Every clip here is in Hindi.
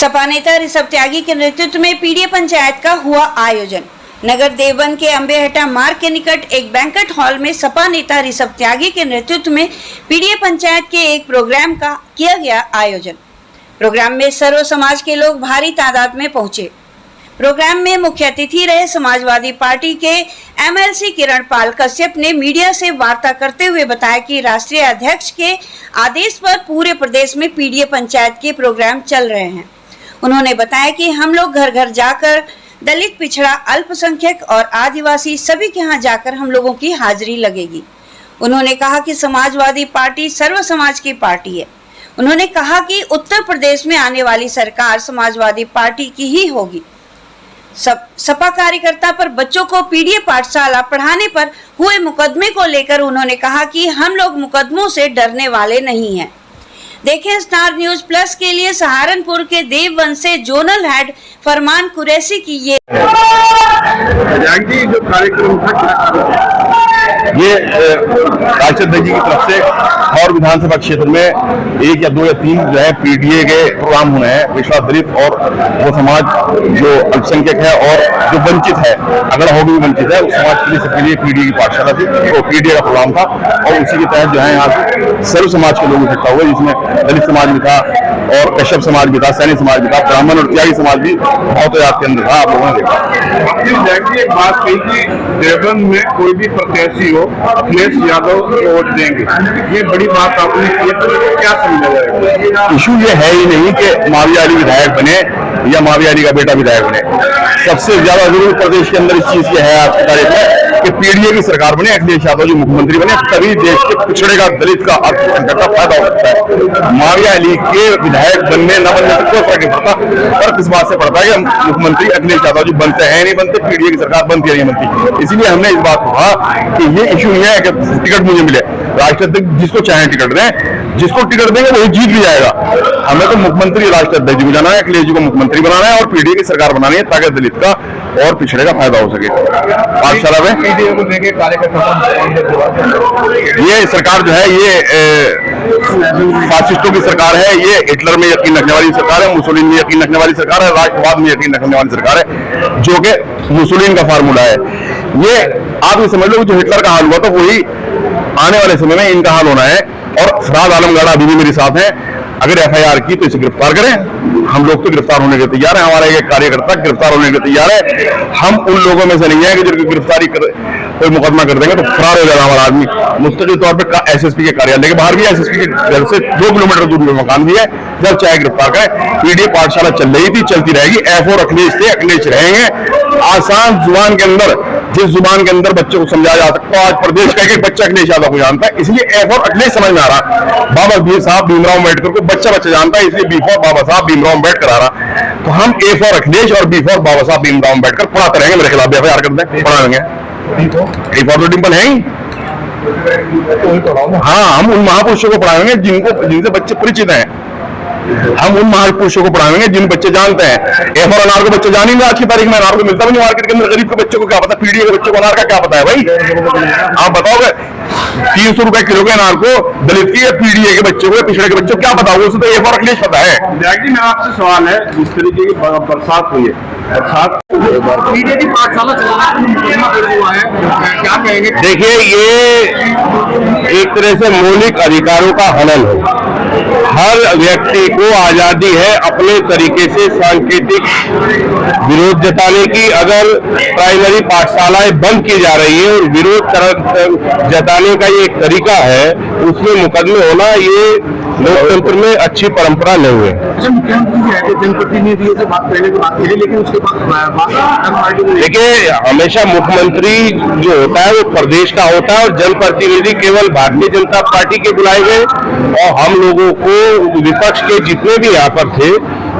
सपा नेता ऋषभ त्यागी के नेतृत्व में पीडीए पंचायत का हुआ आयोजन। नगर देवबंद के अंबेहटा मार्ग के निकट एक बैंक्वेट हॉल में सपा नेता ऋषभ त्यागी के नेतृत्व में पीडीए पंचायत के एक प्रोग्राम का किया गया आयोजन। प्रोग्राम में सर्व समाज के लोग भारी तादाद में पहुंचे। प्रोग्राम में मुख्य अतिथि रहे समाजवादी पार्टी के एमएलसी किरण पाल कश्यप ने मीडिया से वार्ता करते हुए बताया कि राष्ट्रीय अध्यक्ष के आदेश पर पूरे प्रदेश में पीडीए पंचायत के प्रोग्राम चल रहे हैं। उन्होंने बताया कि हम लोग घर घर जाकर दलित, पिछड़ा, अल्पसंख्यक और आदिवासी सभी के यहाँ जाकर हम लोगों की हाजिरी लगेगी। उन्होंने कहा कि समाजवादी पार्टी सर्व समाज की पार्टी है। उन्होंने कहा कि उत्तर प्रदेश में आने वाली सरकार समाजवादी पार्टी की ही होगी। सपा कार्यकर्ता पर बच्चों को पीडीए पाठशाला पढ़ाने पर हुए मुकदमे को लेकर उन्होंने कहा कि हम लोग मुकदमों से डरने वाले नहीं हैं। देखें स्टार न्यूज प्लस के लिए सहारनपुर के देवबंद से जोनल हेड फरमान कुरैशी की ये जो कार्यक्रम था ये राष्ट्रीय जी की तरफ से और विधानसभा क्षेत्र में 1 या 2 या 3 जो है पीडीए के प्रोग्राम होने हैं। विश्वास दलित और वो समाज जो अल्पसंख्यक है और जो वंचित है, अगर हो भी वंचित है, उस समाज के लिए सबके लिए पीडीए की पाठशाला थी, वो पीडीए का प्रोग्राम था और उसी के तहत जो है यहाँ सर्व समाज के लोग इकट्ठा हुए, जिसमें दलित समाज भी था और कश्यप समाज भी था, सैनिक समाज भी था, ब्राह्मण और त्यागी समाज भी बहुत के अंदर था। आप लोगों ने देखा एक बात कही कि देवबंद में कोई भी प्रत्याशी हो अखिलेश यादव को वोट देंगे, ये बड़ी बात आपने की, तो क्या समझा जाएगा? इशू ये है ही नहीं कि माविया अली विधायक बने या माविया अली का बेटा विधायक बने। सबसे ज्यादा जरूरी प्रदेश के अंदर इस चीज की है आज की तारीख में कि पीडीए की सरकार बने, अखिलेश यादव जी मुख्यमंत्री बने, तभी देश के पिछड़े का, दलित का, अल्पसंख्यक का फायदा हो सकता है। माविया अली के विधायक बनने न बनने से कोई फर्क नहीं पड़ता। फर्क इस बात से पड़ता है कि मुख्यमंत्री अखिलेश यादव जी बनते हैं नहीं बनते, पीडीए की सरकार बनती है नहीं बनती। इसलिए हमने इस बात को कहा कि ये इशू नहीं है कि टिकट मुझे मिले, राष्ट्रीय अध्यक्ष जिसको चाहे टिकट दें, जिसको टिकट देंगे वही जीत भी जाएगा। हमें तो मुख्यमंत्री राष्ट्रीय अध्यक्ष जी को जाना है, अखिलेश जी को मुख्यमंत्री बनाना है और पीडीए की सरकार बनानी है ताकि दलित का और पिछड़े का फायदा हो सके। पाठशाला में ये सरकार जो है ये फासिस्टों की सरकार है, ये हिटलर में यकीन रखने वाली सरकार है, मुसोलिन में यकीन रखने वाली सरकार है, राष्ट्रवाद में यकीन रखने वाली सरकार है, जो कि मुसोलिन का फार्मूला है। ये आप ये समझ लो जो हिटलर का हाल हुआ था वही आने वाले समय में इनका हाल होना है। और फराज आलमगढ़ अभी भी मेरे साथ हैं, अगर एफआईआर की तो इसे गिरफ्तार करें। हम लोग तो गिरफ्तार होने के तैयार हैं, हमारा एक कार्यकर्ता गिरफ्तार होने के तैयार है। हम उन लोगों में से नहीं है कि जिनकी गिरफ्तारी कोई मुकदमा कर देंगे तो फरार हो जाएगा हमारा आदमी। मुस्तकिल तौर पर एसएसपी के कार्यालय के बाहर भी, एसएसपी के घर से 2 किलोमीटर दूर में मकान भी है, जब चाहे गिरफ्तार करें। पीडीए पाठशाला चल रही थी, चलती रहेगी। F4 अखिलेश थे, अखिलेश रहेंगे। आसान जुबान के अंदर, जिस जुबान के अंदर बच्चों को समझाया जा सकता है, आज प्रदेश का एक बच्चा अखिलेश यादव को जानता है, इसलिए F4 अखिलेश समझ में आ रहा। बाबा साहब भीमराव अम्बेडकर को बच्चा जानता है, इसलिए B4 बाबा साहब भीमराव अम्बेडकर आ रहा। तो हम A4 अखिलेश और B4 बाबा साहब भीमराव अम्बेडकर पढ़ाते रहेंगे। मेरे खिलाफ एफआईआर कर दें, पढ़ाएंगे। A4 तो डिंपल है ही। हाँ, हम उन महापुरुषों को पढ़ाएंगे जिनसे बच्चे परिचित हैं। हम उन महापुरुषों को पढ़ाएंगे जिन बच्चे जानते हैं। A4 अनार को बच्चे जानेंगे। आज की तारीख में अनार को मिलता भी नहीं मार्केट के अंदर। गरीब के बच्चों को क्या पता, पीडीए के बच्चों को अनार का क्या पता है भाई? आप बताओगे 300 रुपए किलो के अनार को दलित की या पीडीए के बच्चों को, पिछड़े के बच्चों को क्या पता होगा? उसे तो A4 अखिलेश पता है। जी मेरा आपसे सवाल है, जिस तरीके की बरसात हुई है, बरसात पीडीए की पाठशाला चलाना हुआ है, क्या कहेंगे? देखिए, ये एक तरह से मौलिक अधिकारों का हनन है। हर व्यक्ति को आजादी है अपने तरीके से सांकेतिक विरोध जताने की। अगर प्राइमरी पाठशालाएं बंद की जा रही है और विरोध जताने का ये एक तरीका है, उसमें मुकदमे होना ये लोकतंत्र में अच्छी परंपरा नहीं है। जनप्रतिनिधियों से बात करने की बात करी, लेकिन उसके बाद देखिए, हमेशा मुख्यमंत्री जो होता है वो प्रदेश का होता है और जनप्रतिनिधि केवल भारतीय जनता पार्टी के बुलाए गए। और हम लोगों को विपक्ष के जितने भी यहाँ पर थे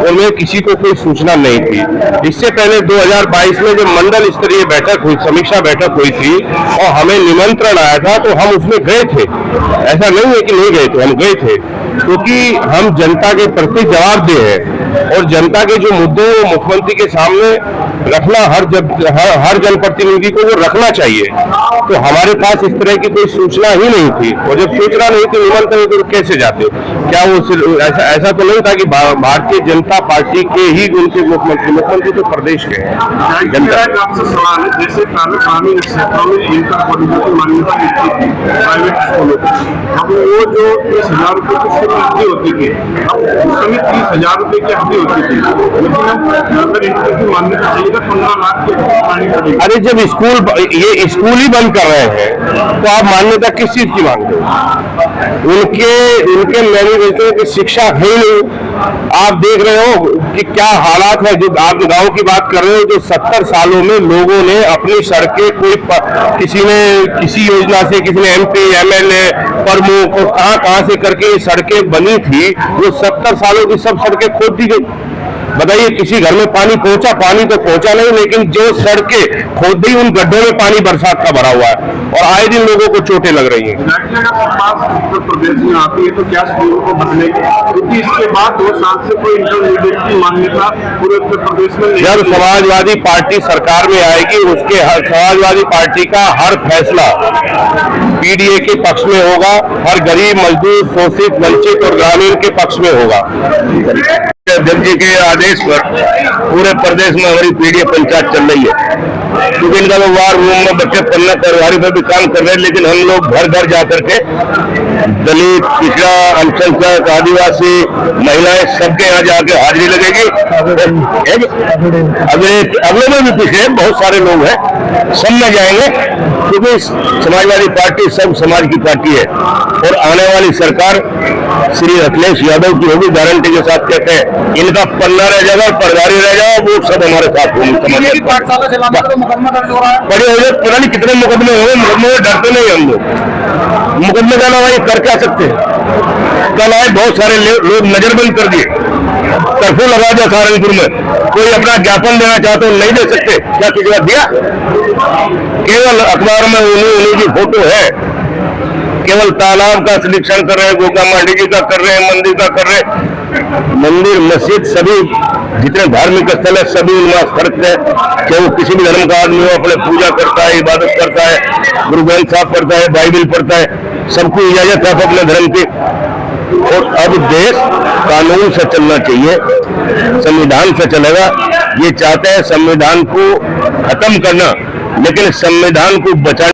उनमें किसी को कोई सूचना नहीं थी। इससे पहले 2022 में जब मंडल स्तरीय बैठक हुई, समीक्षा बैठक हुई थी और हमें निमंत्रण आया था, तो हम उसमें गए थे। ऐसा नहीं है कि नहीं गए थे, हम गए थे। क्योंकि हम जनता के प्रति जवाबदेह है और जनता के जो मुद्दे हैं वो मुख्यमंत्री के सामने रखना हर जनप्रतिनिधि को वो रखना चाहिए। तो हमारे पास इस तरह की कोई सूचना ही नहीं थी, और जब सूचना नहीं थी निमंत्रण तो कैसे जाते? क्या वो ऐसा तो नहीं था कि भारतीय जनता पार्टी के ही उनके मुख्यमंत्री तो प्रदेश के हैं। आपसे सवाल है, जैसे ग्रामीण क्षेत्रों में इंटर कॉलेजों की मान्यता मिलती थी प्राइवेट स्कूलों को, अब वो जो 30,000 रुपये की शुल्क हफ्ती होती थी, अब उस समय 30,000 रुपये की हफ्ती होती थी, लेकिन अब अगर इंटर की मान्यता चाहिए तो 15 लाख की मांगनी पड़ेगी। अरे जब ये स्कूल ही बंद कर रहे हैं तो आप मान्यता किस चीज की मांगते हो? उनके मैनिफेस्टो की शिक्षा है ही नहीं। आप देख रहे हो कि क्या हालात है। जो आप गांव की बात कर रहे हो, जो 70 सालों में लोगों ने अपनी सड़कें किसी ने किसी योजना से, किसी ने MP MLA प्रमुख और कहां से करके ये सड़कें बनी थी, वो 70 सालों की सब सड़कें खोद दी गई। बताइए किसी घर में पानी पहुंचा? पानी तो पहुंचा नहीं, लेकिन जो सड़कें खोद दी उन गड्ढों में पानी बरसात का भरा हुआ है और आए दिन लोगों को चोटें लग रही हैं। उत्तर प्रदेश में आती है तो क्या स्कूलों को बदलेगी? क्योंकि इसके बाद 2 साल से कोई इंटरमीडिएट की मान्यता पूरे उत्तर प्रदेश में नहीं। जब समाजवादी पार्टी सरकार में आएगी, उसके समाजवादी पार्टी का हर फैसला PDA के पक्ष में होगा, हर गरीब मजदूर शोषित वंचित और ग्रामीण के पक्ष में होगा। अध्यक्ष जी के आदेश पर पूरे प्रदेश में हमारी PDA पंचायत चल रही है, क्योंकि इनका तो वार रूम में बच्चे पन्ना करवारी पर भी काम कर रहे हैं, लेकिन हम लोग घर घर जाकर के दलित, पिछड़ा, अल्पसंख्यक, आदिवासी, महिलाएं सबके यहाँ जाके हाजिरी लगेगी। अगले में भी पिछड़े बहुत सारे लोग हैं, सब में जाएंगे, क्योंकि समाजवादी पार्टी सब समाज की पार्टी है और आने वाली सरकार श्री अखिलेश यादव की होगी। गारंटी के साथ कहते हैं इनका पन्ना रह जाएगा, परगारी रह जाएगा, वो सब हमारे साथ होंगे। बड़े हो गए, पता नहीं कितने मुकदमे हो गए, मुकदमे डरते नहीं हम लोग। मुकदमे का ना कर क्या सकते हैं? कल आए बहुत सारे लोग नजरबंद कर दिए, कर्फ्यू लगा दिया सहारनपुर में। कोई अपना ज्ञापन देना चाहते हो नहीं दे सकते, क्या किसी बात दिया? केवल अखबार में उन्हीं की फोटो है, केवल तालाब का निरीक्षण कर रहे हैं, गोगा मांडी जी का कर रहे हैं, मंदिर का कर रहे हैं। मंदिर मस्जिद सभी जितने धार्मिक स्थल है सभी उन्मास करते हैं, चाहे वो किसी भी धर्म का आदमी हो, अपने पूजा करता है, इबादत करता है, गुरु ग्रंथ साहब पढ़ता है, बाइबिल पढ़ता है, सबको इजाजत है अपने धर्म की। और अब देश कानून से चलना चाहिए, संविधान से चलेगा। ये चाहते हैं संविधान को खत्म करना, लेकिन संविधान को बचाने